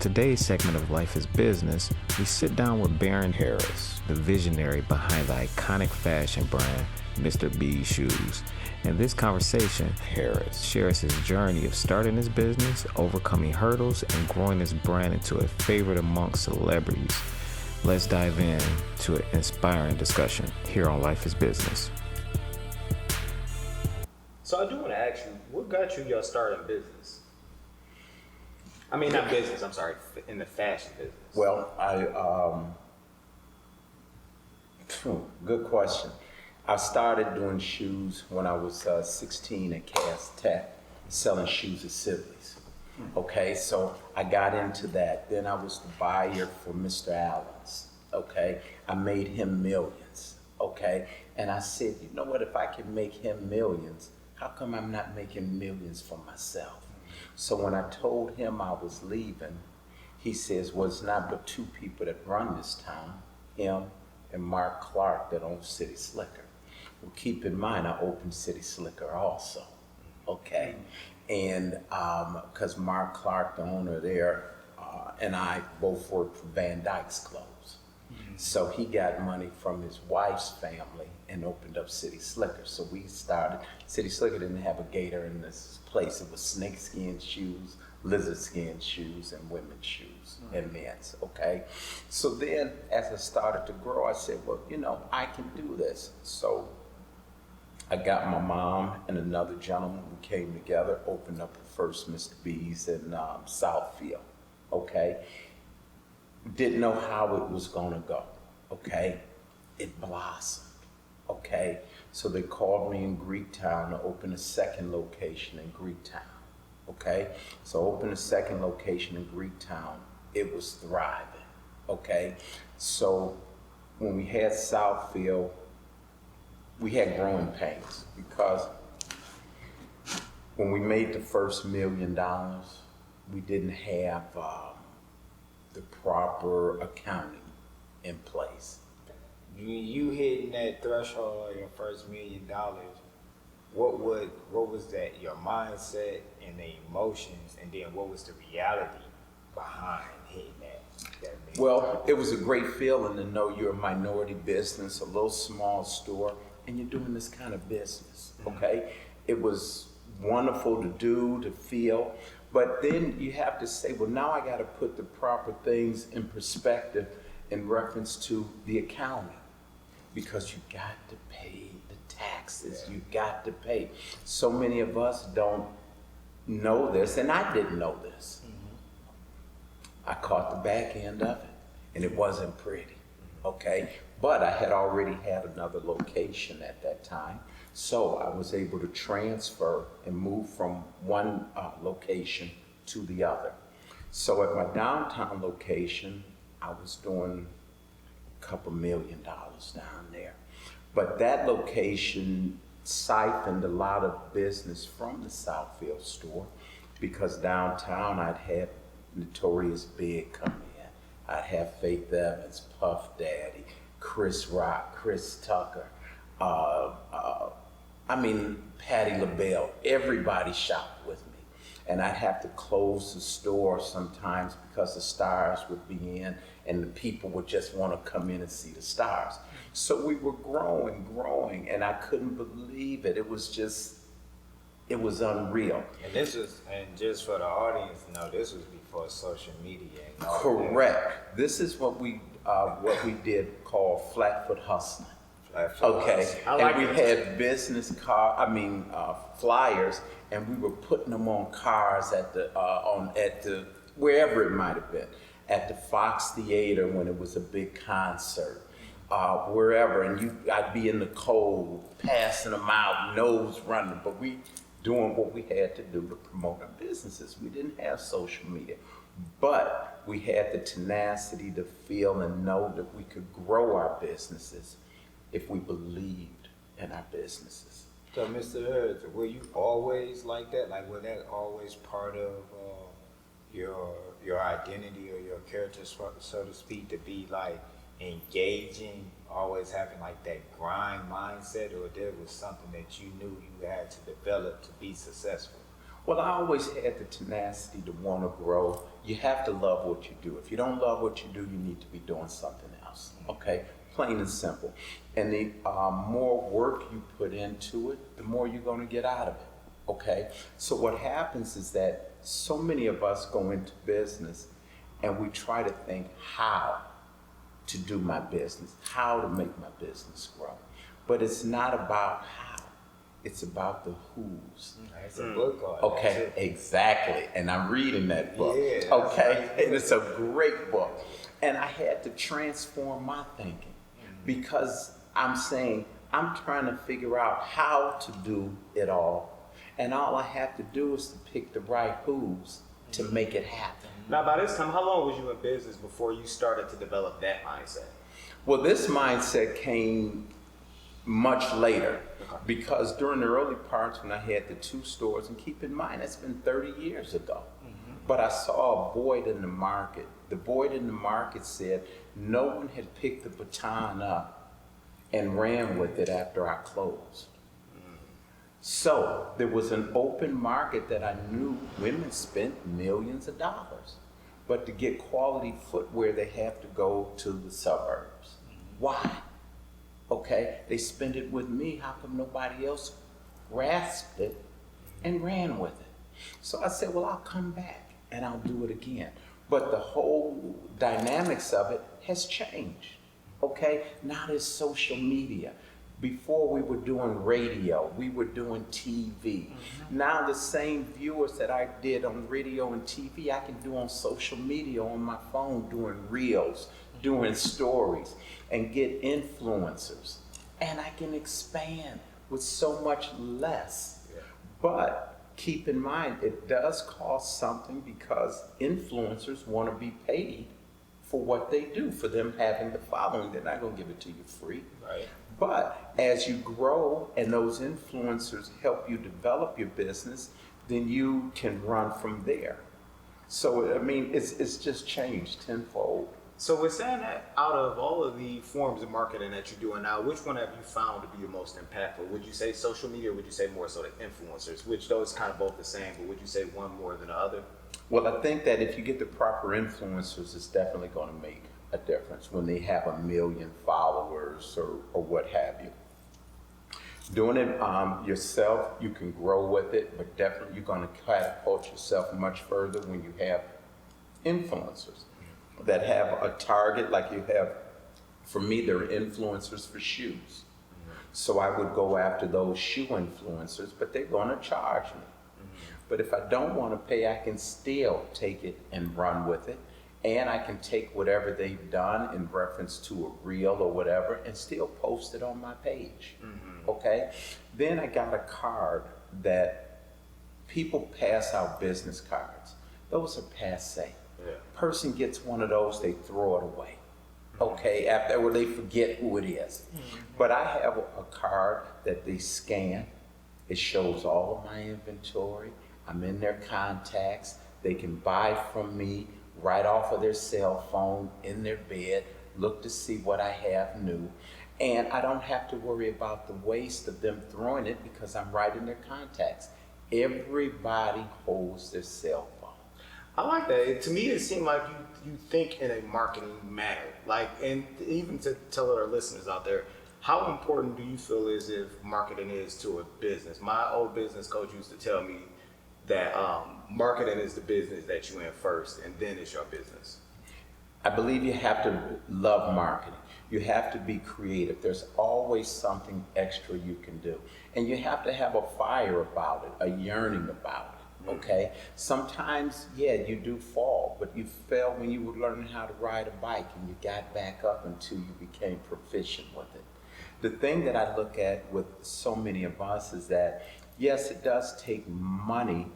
today's segment of Life is Business, we sit down with Baron Harris, the visionary behind the iconic fashion brand Mr. B's Shoes. In this conversation, Harris shares his journey of starting his business, overcoming hurdles, and growing his brand into a favorite amongst celebrities. Let's dive in to an inspiring discussion here on Life is Business. So I do want to ask you, what got you your start in business? I mean, not business, I'm sorry, in the fashion business. Well, good question. I started doing shoes when I was 16 at Cass Tech, selling shoes at Sibley's. Okay, so I got into that. Then I was the buyer for Mr. Allen's. Okay, I made him millions. Okay, and I said, you know what, if I can make him millions, how come I'm not making millions for myself? So when I told him I was leaving, he says, well, it's not but two people that run this town, him and Mark Clark that owns City Slicker. Well, keep in mind, I opened City Slicker also, okay? And because Mark Clark, the owner there, and I both worked for Van Dyke's Clothes. So he got money from his wife's family and opened up City Slicker. So we started, City Slicker didn't have a gator in this place. It was snakeskin shoes, lizard skin shoes, and women's shoes and men's, okay? So then as I started to grow, I said, well, you know, I can do this. So I got my mom and another gentleman. We came together, opened up the first Mr. B's in Southfield, okay? Didn't know how it was gonna go, okay? It blossomed, okay? So they called me in Greektown to open a second location in Greektown, okay? So open a second location in Greektown, it was thriving, okay? So when we had Southfield, we had growing pains because when we made the first $1 million, we didn't have the proper accounting in place. You hitting that threshold of your first $1 million, what was that, your mindset and the emotions, and then what was the reality behind hitting that $1 million? Well, it was a great feeling to know you're a minority business, a little small store, and you're doing this kind of business, okay? It was wonderful to do, to feel, but then you have to say, well, now I gotta put the proper things in perspective in reference to the accounting, because you got to pay the taxes, you got to pay. So many of us don't know this, and I didn't know this. I caught the back end of it, and it wasn't pretty, okay? But I had already had another location at that time, so I was able to transfer and move from one location to the other. So at my downtown location, I was doing a couple $1 million down there. But that location siphoned a lot of business from the Southfield store, because downtown I'd had Notorious Big come in. I'd have Faith Evans, Puff Daddy, Chris Rock, Chris Tucker, Patti LaBelle. Everybody shopped with me. And I'd have to close the store sometimes because the stars would be in and the people would just want to come in and see the stars. So we were growing, and I couldn't believe it. It was unreal. And just for the audience, this was before social media and all Correct. This is what we did call flatfoot hustling. Okay, and we had business flyers, and we were putting them on cars at the wherever it might have been, at the Fox Theater when it was a big concert, wherever, and I'd be in the cold, passing them out, nose running, but we doing what we had to do to promote our businesses. We didn't have social media, but we had the tenacity to feel and know that we could grow our businesses if we believed in our businesses. So, Mr. Harris, were you always like that? Like, was that always part of your identity or your character, so to speak, to be like engaging, always having like that grind mindset, or there was something that you knew you had to develop to be successful? Well, I always had the tenacity to want to grow. You have to love what you do. If you don't love what you do, you need to be doing something else, okay? Plain and simple. And the more work you put into it, the more you're going to get out of it, okay? So what happens is that so many of us go into business and we try to think how to do my business, how to make my business grow. But it's not about how. It's about the who's. It's a book on it. Okay, exactly. And I'm reading that book. Yeah, okay, right. and it's a great book. And I had to transform my thinking because I'm saying I'm trying to figure out how to do it all. And all I have to do is to pick the right who's to make it happen. Now, by this time, how long was you in business before you started to develop that mindset? Well, this mindset came much later because during the early parts when I had the 2 stores, and keep in mind, that's been 30 years ago, but I saw a void in the market. The void in the market said no one had picked the baton up and ran with it after I closed. So there was an open market that I knew women spent millions of dollars, but to get quality footwear, they have to go to the suburbs. Why? Okay, they spend it with me. How come nobody else grasped it and ran with it? So I said, well, I'll come back and I'll do it again. But the whole dynamics of it has changed. Okay, now there's social media. Before we were doing radio, we were doing TV. Now the same viewers that I did on radio and TV, I can do on social media, on my phone, doing reels, doing stories, and get influencers. And I can expand with so much less. But keep in mind, it does cost something because influencers want to be paid for what they do, for them having the following. They're not going to give it to you free. Right. But as you grow and those influencers help you develop your business, then you can run from there. So, I mean, it's just changed tenfold. So we're saying that out of all of the forms of marketing that you're doing now, which one have you found to be the most impactful? Would you say social media, or would you say more so the influencers? Which those kind of both the same, but would you say one more than the other? Well, I think that if you get the proper influencers, it's definitely going to make a difference when they have 1 million followers or what have you. Doing it yourself, you can grow with it, but definitely you're going to catapult yourself much further when you have influencers that have a target. Like you have, for me, there are influencers for shoes. So I would go after those shoe influencers, but they're going to charge me. But if I don't want to pay, I can still take it and run with it. And I can take whatever they've done in reference to a reel or whatever and still post it on my page. Okay? Then I got a card that people pass out, business cards. Those are passé. Person gets one of those, they throw it away. Okay, after they forget who it is. But I have a card that they scan. It shows all of my inventory. I'm in their contacts. They can buy from me right off of their cell phone, in their bed, look to see what I have new. And I don't have to worry about the waste of them throwing it because I'm right in their contacts. Everybody holds their cell phone. I like that. To me, it seemed like you think in a marketing manner. Like, and even to tell our listeners out there, how important do you feel is if marketing is to a business? My old business coach used to tell me that marketing is the business that you in first, and then it's your business. I believe you have to love marketing. You have to be creative. There's always something extra you can do. And you have to have a fire about it, a yearning about it, okay? Sometimes, yeah, you do fall, but you fell when you were learning how to ride a bike and you got back up until you became proficient with it. The thing that I look at with so many of us is that, yes, it does take money,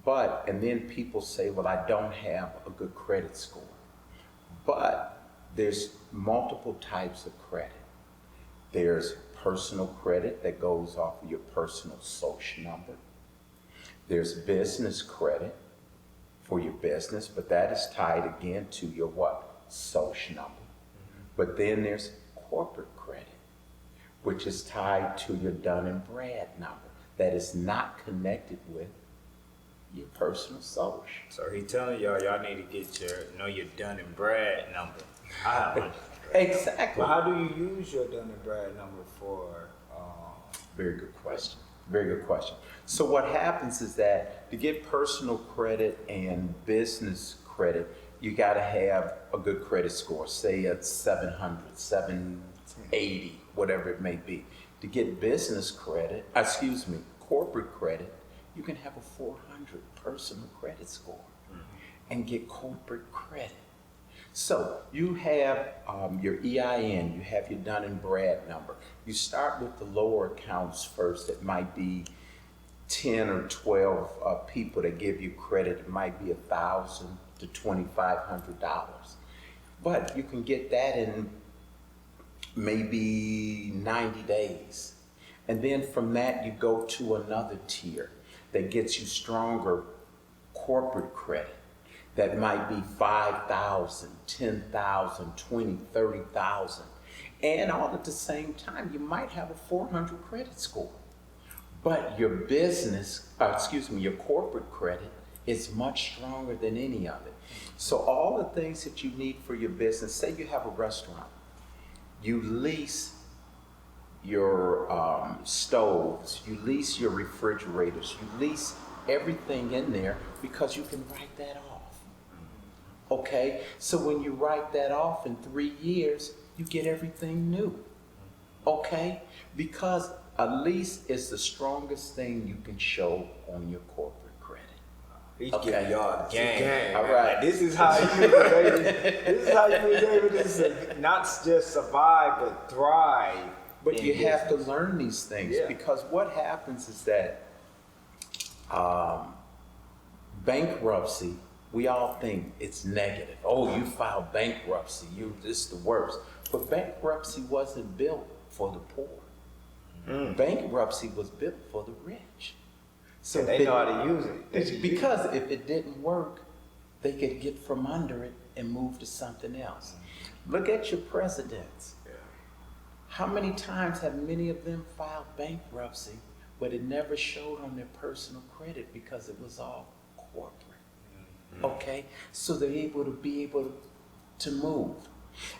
and then people say, well, I don't have a good credit score. But there's multiple types of credit. There's personal credit that goes off of your personal social number. There's business credit for your business, but that is tied again to your what? Social number. But then there's corporate credit, which is tied to your Dun and Brad number that is not connected with your personal social. So he telling y'all need to get your Dun and Brad number. I have one. Exactly. But how do you use your Dun and Brad number for? Very good question. Very good question. So what happens is that to get personal credit and business credit, you got to have a good credit score. Say it's 700, 780, whatever it may be. To get business credit, corporate credit, you can have a 400 personal credit score and get corporate credit. So you have your EIN, you have your Dun and Brad number. You start with the lower accounts first. It might be 10 or 12 people that give you credit. It might be $1,000 to $2,500. But you can get that in maybe 90 days. And then from that, you go to another tier that gets you stronger corporate credit. That might be 5,000, 10,000, 20, 30,000. And all at the same time, you might have a 400 credit score. But your your corporate credit is much stronger than any of it. So all the things that you need for your business, say you have a restaurant, you lease your stoves, you lease your refrigerators, you lease everything in there because you can write that off. Okay, so when you write that off in 3 years, you get everything new. Okay, because a lease is the strongest thing you can show on your corporate credit. He's giving y'all a game. All right. Like, this is how you was able to not just survive but thrive. But you have to learn these things because what happens is that bankruptcy, we all think it's negative. Oh, you filed bankruptcy, this is the worst. But bankruptcy wasn't built for the poor. Bankruptcy was built for the rich. So they know how to use it. Because if it didn't work, they could get from under it and move to something else. Look at your presidents. How many times have many of them filed bankruptcy, but it never showed on their personal credit because it was all corporate? Okay, so they're able to move.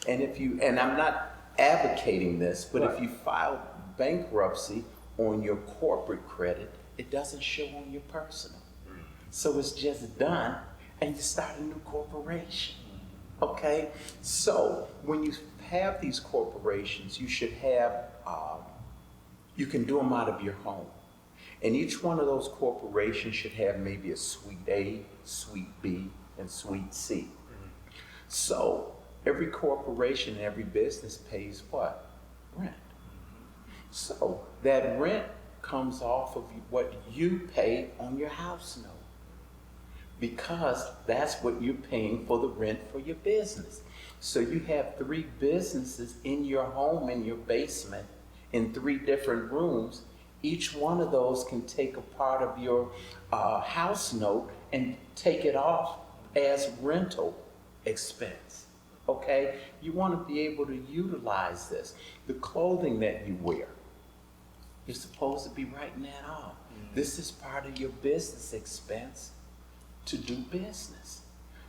And I'm not advocating this, but if you file bankruptcy on your corporate credit, it doesn't show on your personal. So it's just done, and you start a new corporation. Okay, so when you have these corporations, you should have, you can do them out of your home. And each one of those corporations should have maybe a suite A, suite B, and suite C. So every corporation, every business pays what? Rent. So that rent comes off of what you pay on your house note, because that's what you're paying for the rent for your business. So you have 3 businesses in your home, in your basement, in 3 different rooms. Each one of those can take a part of your house note and take it off as rental expense. Okay? You want to be able to utilize this. The clothing that you wear, you're supposed to be writing that off. This is part of your business expense to do business.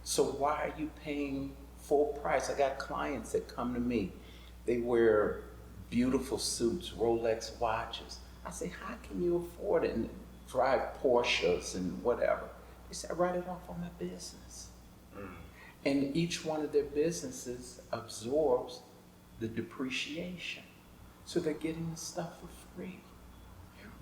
So why are you paying full price? I got clients that come to me. They wear beautiful suits, Rolex watches. I say, how can you afford it and drive Porsches and whatever? They say, I write it off on my business. And each one of their businesses absorbs the depreciation. So they're getting the stuff for free.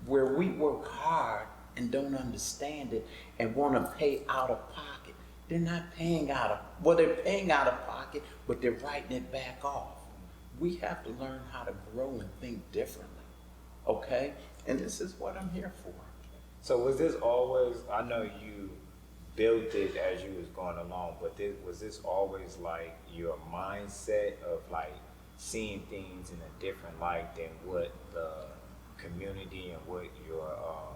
Where we work hard and don't understand it and want to pay out of pocket, they're not paying they're paying out of pocket, but they're writing it back off. We have to learn how to grow and think differently. Okay? And this is what I'm here for. So was this always, I know you built it as you was going along, but was this always like your mindset of like seeing things in a different light than what the community and what your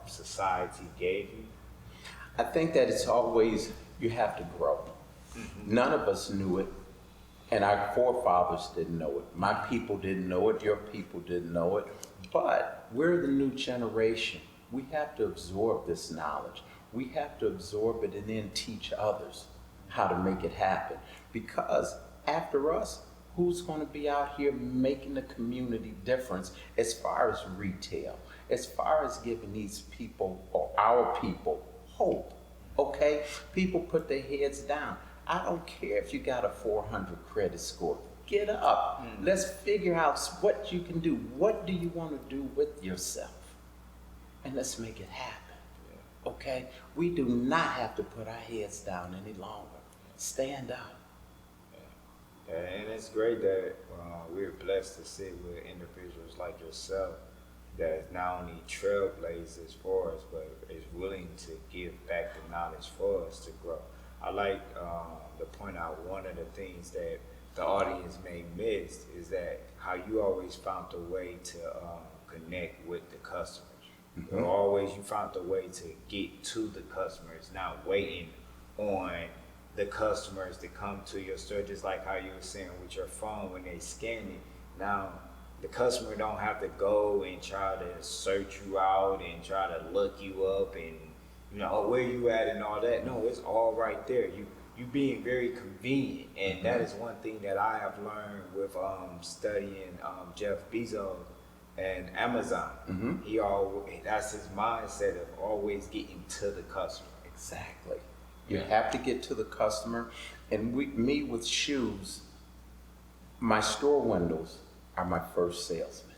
society gave you? I think that it's always, you have to grow. None of us knew it, and our forefathers didn't know it. My people didn't know it, your people didn't know it, but we're the new generation. We have to absorb this knowledge. We have to absorb it and then teach others how to make it happen. Because after us, who's going to be out here making the community difference as far as retail, as far as giving these people or our people hope? Okay? People put their heads down. I don't care if you got a 400 credit score. Get up. Let's figure out what you can do. What do you want to do with yourself? And let's make it happen. Okay? We do not have to put our heads down any longer. Stand up. Yeah, and it's great that we're blessed to sit with individuals like yourself that not only trailblazers for us, but is willing to give back the knowledge for us to grow. I like to point out one of the things that the audience may miss is that how you always found a way to connect with the customers. You found a way to get to the customers, not waiting on the customers to come to your store, just like how you were saying with your phone when they scan it. Now, the customer don't have to go and try to search you out and try to look you up and, where you at and all that. No, it's all right there. You being very convenient. And that is one thing that I have learned with studying Jeff Bezos and Amazon. That's his mindset of always getting to the customer. Exactly. You have to get to the customer. And me with shoes, my store windows are my first salesmen.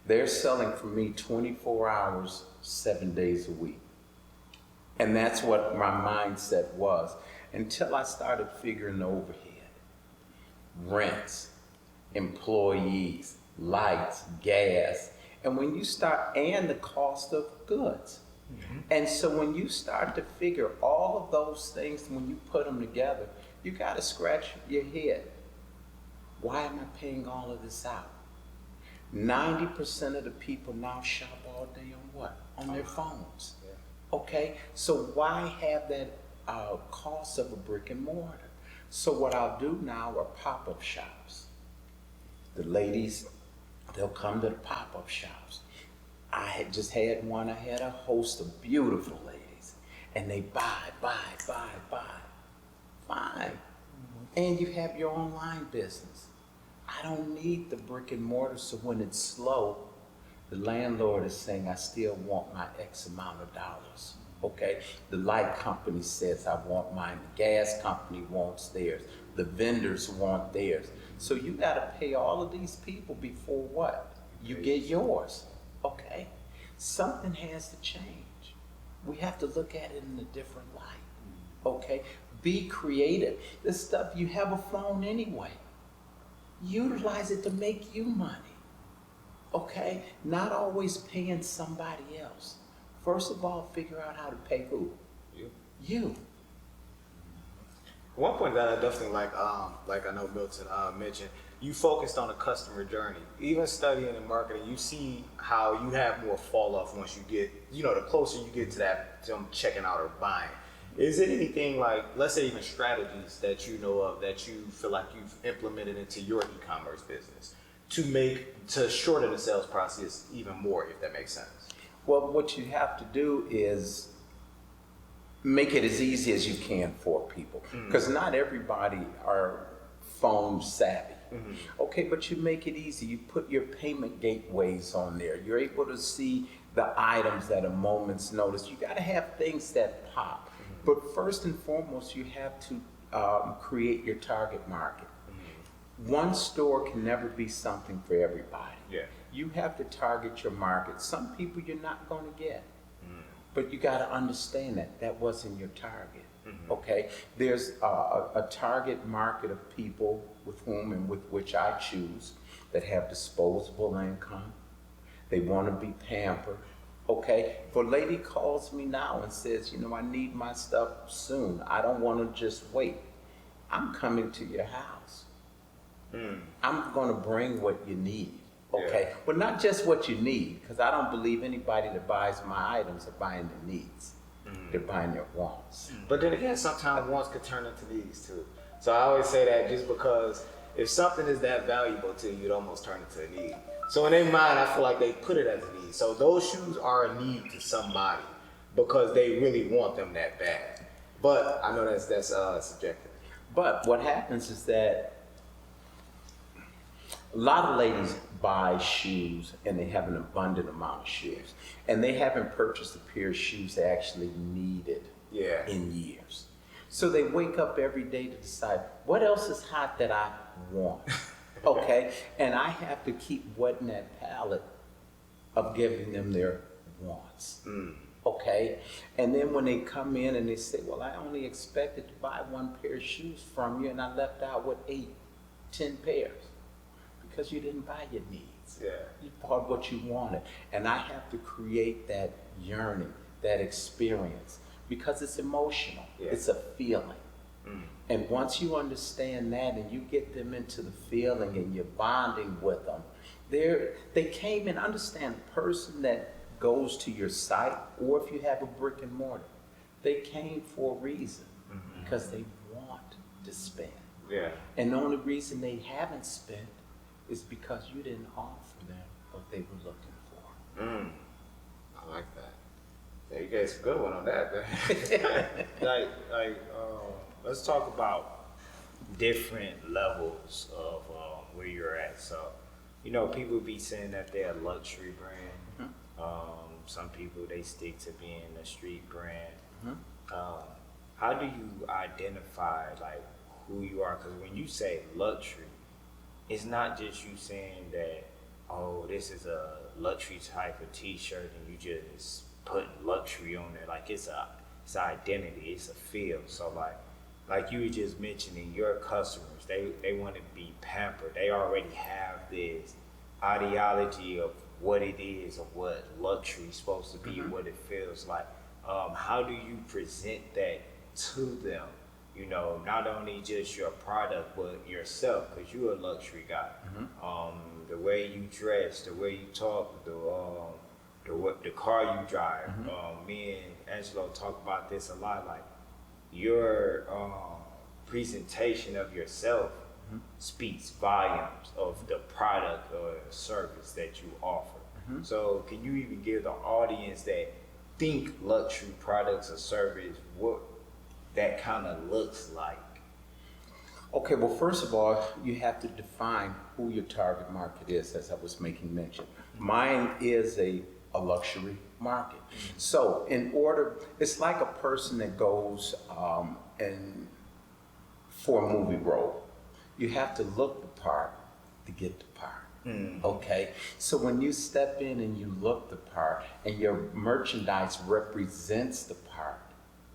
They're selling for me 24 hours, 7 days a week. And that's what my mindset was until I started figuring the overhead, rents, employees, lights, gas, and when you start, and the cost of goods. And so when you start to figure all of those things, when you put them together, you got to scratch your head. Why am I paying all of this out? 90% of the people now shop all day on what? On their phones. Okay, so why have that cost of a brick and mortar? So what I'll do now are pop-up shops. The ladies, they'll come to the pop-up shops. I had just had one, I had a host of beautiful ladies, and they buy. Fine. And you have your online business. I don't need the brick and mortar, so when it's slow, the landlord is saying, I still want my X amount of dollars. Okay, the light company says I want mine, the gas company wants theirs, the vendors want theirs. So you gotta pay all of these people before what? You get yours. Okay, something has to change. We have to look at it in a different light. Okay, be creative. This stuff, you have a phone anyway. Utilize it to make you money. Okay, not always paying somebody else. First of all, figure out how to pay who? You. One point that I definitely like I know Milton mentioned, you focused on the customer journey. Even studying in marketing, you see how you have more fall off once you get, the closer you get to that, to them checking out or buying. Is it anything like, let's say even strategies that you know of that you feel like you've implemented into your e-commerce business to shorten the sales process even more, if that makes sense? Well, what you have to do is make it as easy as you can for people, because not everybody are phone savvy. Okay, but you make it easy. You put your payment gateways on there. You're able to see the items at a moment's notice. You got to have things that pop. But first and foremost, you have to create your target market. One store can never be something for everybody. You have to target your market. Some people you're not going to get. But you got to understand that wasn't your target. Okay, there's a target market of people with whom and with which I choose that have disposable income. They want to be pampered. Okay, if a lady calls me now and says, I need my stuff soon, I don't want to just wait. I'm coming to your house. I'm going to bring what you need. Okay, but not just what you need, because I don't believe anybody that buys my items are buying their needs. They're buying their wants. But then again, sometimes wants could turn into needs too. So I always say that just because if something is that valuable to you, it almost turns into a need. So in their mind, I feel like they put it as a need. So those shoes are a need to somebody. because they really want them that bad. But I know that's subjective. But what happens is that a lot of ladies buy shoes and they have an abundant amount of shoes. And they haven't purchased a pair of shoes they actually needed in years. So they wake up every day to decide, what else is hot that I want? Okay? And I have to keep wetting that palette of giving them their wants. Okay? And then when they come in and they say, well, I only expected to buy one pair of shoes from you and I left out with 8, 10 pairs. Because you didn't buy your needs. Yeah. You bought what you wanted. And I have to create that yearning, that experience, because it's emotional. Yeah. It's a feeling. And once you understand that and you get them into the feeling and you're bonding with them, they came and understand the person that goes to your site, or if you have a brick and mortar, they came for a reason, because they want to spend. Yeah. And the only reason they haven't spent is because you didn't offer them what they were looking for. I like that. Yeah, you guys a good one on that, man. Let's talk about different levels of where you're at. So, people be saying that they're a luxury brand. Some people, they stick to being a street brand. How do you identify who you are? Because when you say luxury, it's not just you saying that, oh, this is a luxury type of t-shirt and you just putting luxury on there. It's an identity, it's a feel. So like you were just mentioning, your customers, they want to be pampered. They already have this ideology of what it is, of what luxury is supposed to be, what it feels like. How do you present that to them? Not only just your product, but yourself, because you're a luxury guy. The way you dress, the way you talk, the car you drive. Me and Angelo talk about this a lot. Your presentation of yourself speaks volumes of the product or service that you offer. So can you even give the audience that think luxury products or service what that kind of looks like? Okay, well, first of all, you have to define who your target market is, as I was making mention. Mine is a luxury market. So it's like a person that goes and for a movie role. You have to look the part to get the part. Okay, so when you step in and you look the part and your merchandise represents the part,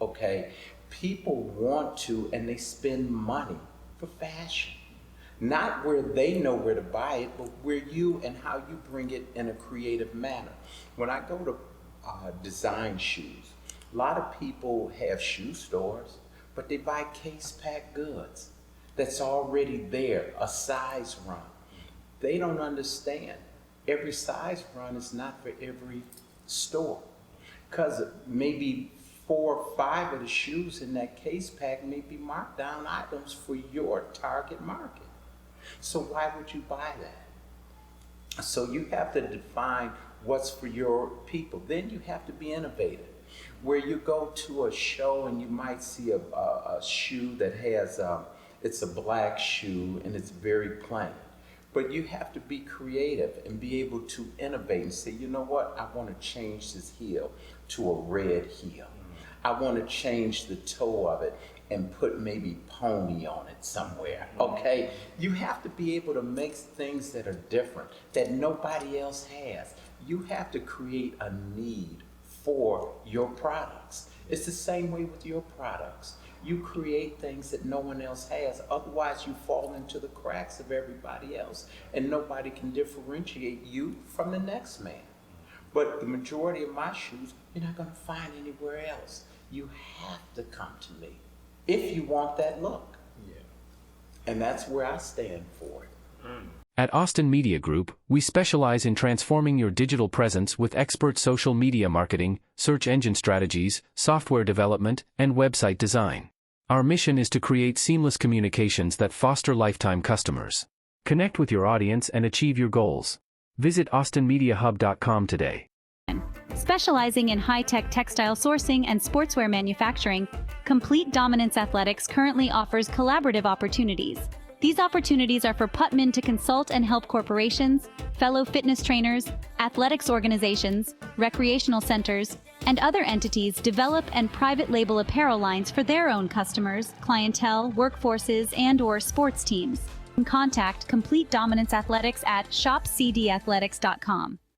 okay, people want to and they spend money for fashion. Not where they know where to buy it, but where you and how you bring it in a creative manner. When I go to design shoes, a lot of people have shoe stores, but they buy case packed goods that's already there, a size run. They don't understand every size run is not for every store, because maybe 4 or 5 of the shoes in that case pack may be marked down items for your target market. So why would you buy that? So you have to define what's for your people. Then you have to be innovative. Where you go to a show and you might see a shoe that has, it's a black shoe and it's very plain. But you have to be creative and be able to innovate and say, you know what, I want to change this heel to a red heel. I want to change the toe of it and put maybe pony on it somewhere, okay? You have to be able to make things that are different, that nobody else has. You have to create a need for your products. It's the same way with your products. You create things that no one else has, otherwise you fall into the cracks of everybody else and nobody can differentiate you from the next man. But the majority of my shoes, you're not gonna find anywhere else. You have to come to me if you want that look. Yeah. And that's where I stand for it. At Austin Media Group, we specialize in transforming your digital presence with expert social media marketing, search engine strategies, software development, and website design. Our mission is to create seamless communications that foster lifetime customers. Connect with your audience and achieve your goals. Visit austinmediahub.com today. Specializing in high-tech textile sourcing and sportswear manufacturing, Complete Dominance Athletics currently offers collaborative opportunities. These opportunities are for Putman to consult and help corporations, fellow fitness trainers, athletics organizations, recreational centers, and other entities develop and private label apparel lines for their own customers, clientele, workforces, and/or sports teams. Contact Complete Dominance Athletics at shopcdathletics.com.